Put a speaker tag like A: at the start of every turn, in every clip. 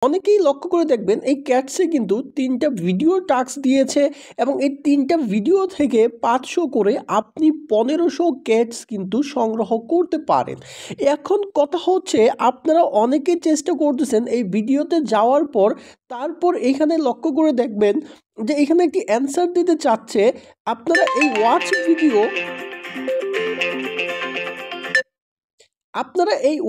A: অনেকেই লক্ষ্য করে দেখবেন এই ক্যাটসে কিন্তু ৩টা ভিডিও টাস্ক দিয়েছে এবং এই ৩টা ভিডিও থেকে ৫০০ করে আপনি ১৫০০ ক্যাটস কিন্তু সংগ্রহ করতে পারেন। এখন কথা হচ্ছে আপনারা অনেকেই চেষ্টা করতেছেন এই ভিডিওতে যাওয়ার পর তারপর এখানে লক্ষ্য করে দেখবেন যে এখানে একটি অ্যান্সার দিতে চাচ্ছে। আপনারা এই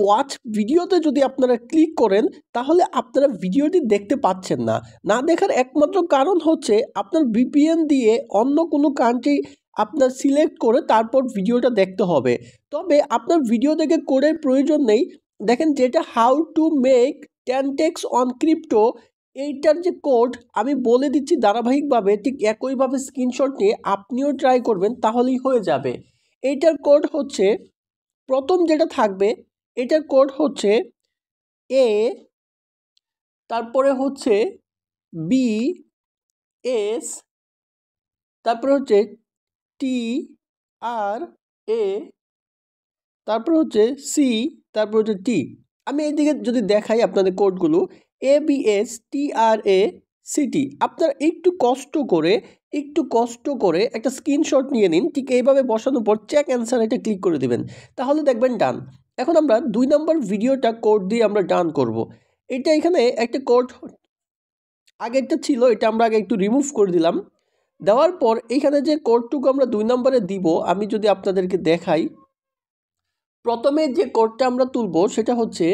A: ওয়াচ ভিডিওতে যদি আপনারা ক্লিক করেন তাহলে আপনারা ভিডিওটি দেখতে পাচ্ছেন না। না দেখার একমাত্র কারণ হচ্ছে আপনার VPN দিয়ে অন্য কোনো কান্ট্রি আপনার সিলেক্ট করে তারপর ভিডিওটা দেখতে হবে। তবে আপনার ভিডিও দেখে কোডের প্রয়োজন নেই। দেখেন যেটা how to make 10x on crypto, এইটার যে কোড আমি বলে দিচ্ছি ধারাবাহিকভাবে, ঠিক একইভাবে স্ক্রিনশট নিয়ে আপনিও ট্রাই করবেন তাহলেই হয়ে যাবে। এইটার কোড হচ্ছে, প্রথম যেটা থাকবে এটার কোড হচ্ছে A, তারপরে হচ্ছে B S, তারপরে হচ্ছে T R A, তারপরে হচ্ছে C, তারপরে হচ্ছে T। আমি এইদিকে যদি দেখাই আপনাদের কোডগুলো A B S T R A C T, আপনারা একটু কষ্ট করে একটা স্ক্রিনশট নিয়ে নিন। ঠিক এইভাবে বসানোর পর চেক অ্যান্সার এটা ক্লিক করে দিবেন, তাহলে দেখবেন ডান। এখন আমরা 2 নম্বর ভিডিওটা কোড দিয়ে আমরা ডান করব। এটা এখানে একটা কোড আগেরটা ছিল, এটা আমরা আগে একটু রিমুভ করে দিলাম। দেওয়ার পর এইখানে যে কোডটুকু আমরা 2 নম্বরে দিব, আমি যদি আপনাদেরকে দেখাই, প্রথমে যে কোডটা আমরা তুলব সেটা হচ্ছে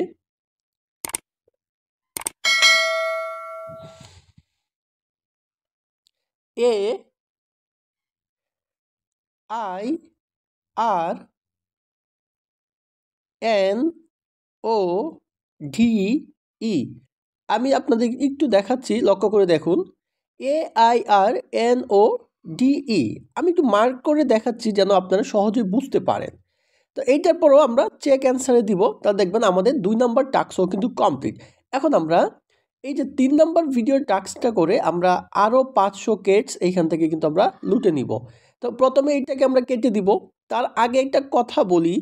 A: A I R N O D E। আমি আপনাদের একটু দেখাচ্ছি, লক্ষ্য করে দেখুন AIRNODE। আমি একটু মার্ক করে দেখাচ্ছি যেন আপনারা সহজে বুঝতে পারেন। তো এইটার পরেও আমরা চেক অ্যান্সারে দিব, তা দেখবেন আমাদের 2 নম্বর টাস্কও কিন্তু কমপ্লিট। এখন আমরা এই যে 3 নম্বর ভিডিওর টাস্কটা করে আমরা আরও 500 কেটস এইখান থেকে কিন্তু আমরা লুটে নিব। তো প্রথমে এইটাকে আমরা কেটে দিব। তার আগে একটা কথা বলি,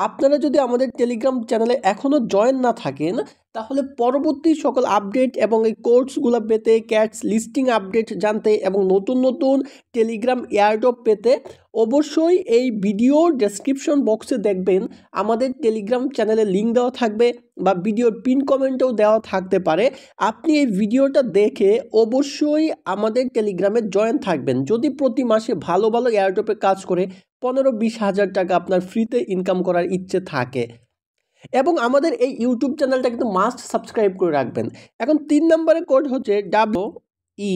A: আপনারা যদি আমাদের টেলিগ্রাম চ্যানেলে এখনও জয়েন না থাকেন তাহলে পরবর্তী সকল আপডেট এবং এই কোর্সগুলো পেতে, ক্যাটস লিস্টিং আপডেট জানতে এবং নতুন নতুন টেলিগ্রাম এয়ারড্রপ পেতে অবশ্যই এই ভিডিও ডেসক্রিপশন বক্সে দেখবেন আমাদের টেলিগ্রাম চ্যানেলের লিঙ্ক দেওয়া থাকবে বা ভিডিওর পিন কমেন্টেও দেওয়া থাকতে পারে। আপনি এই ভিডিওটা দেখে অবশ্যই আমাদের টেলিগ্রামে জয়েন থাকবেন যদি প্রতি মাসে ভালো ভালো এয়ারড্রপে কাজ করে 15-20 হাজার টাকা আপনার ফ্রিতে ইনকাম করার ইচ্ছে থাকে। এবং আমাদের এই ইউটিউব চ্যানেলটা কিন্তু মাস্ট সাবস্ক্রাইব করে রাখবেন। এখন 3 নম্বরের কোড হচ্ছে WE,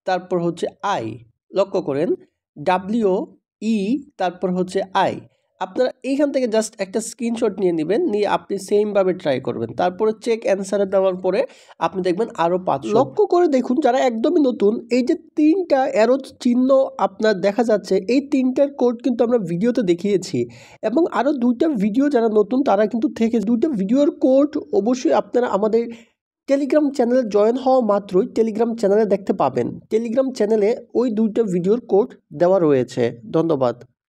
A: তারপর হচ্ছে I। লক্ষ্য করেন WE, তারপর হচ্ছে I। আপনারা এইখান থেকে জাস্ট একটা স্ক্রিনশট নিয়ে নেবেন, নিয়ে আপনি সেমভাবে ট্রাই করবেন। তারপরে চেক অ্যান্সারে দেওয়ার পরে আপনি দেখবেন আরও 500। লক্ষ্য করে দেখুন যারা একদমই নতুন, এই যে 3টা অ্যারো চিহ্ন আপনার দেখা যাচ্ছে, এই 3টার কোড কিন্তু আমরা ভিডিওতে দেখিয়েছি এবং আরও 2টা ভিডিও যারা নতুন তারা কিন্তু 2টা ভিডিওর কোড অবশ্যই আপনারা আমাদের টেলিগ্রাম চ্যানেলে জয়েন হওয়া মাত্রই টেলিগ্রাম চ্যানেলে দেখতে পাবেন। টেলিগ্রাম চ্যানেলে ওই 2টা ভিডিওর কোড দেওয়া রয়েছে। ধন্যবাদ।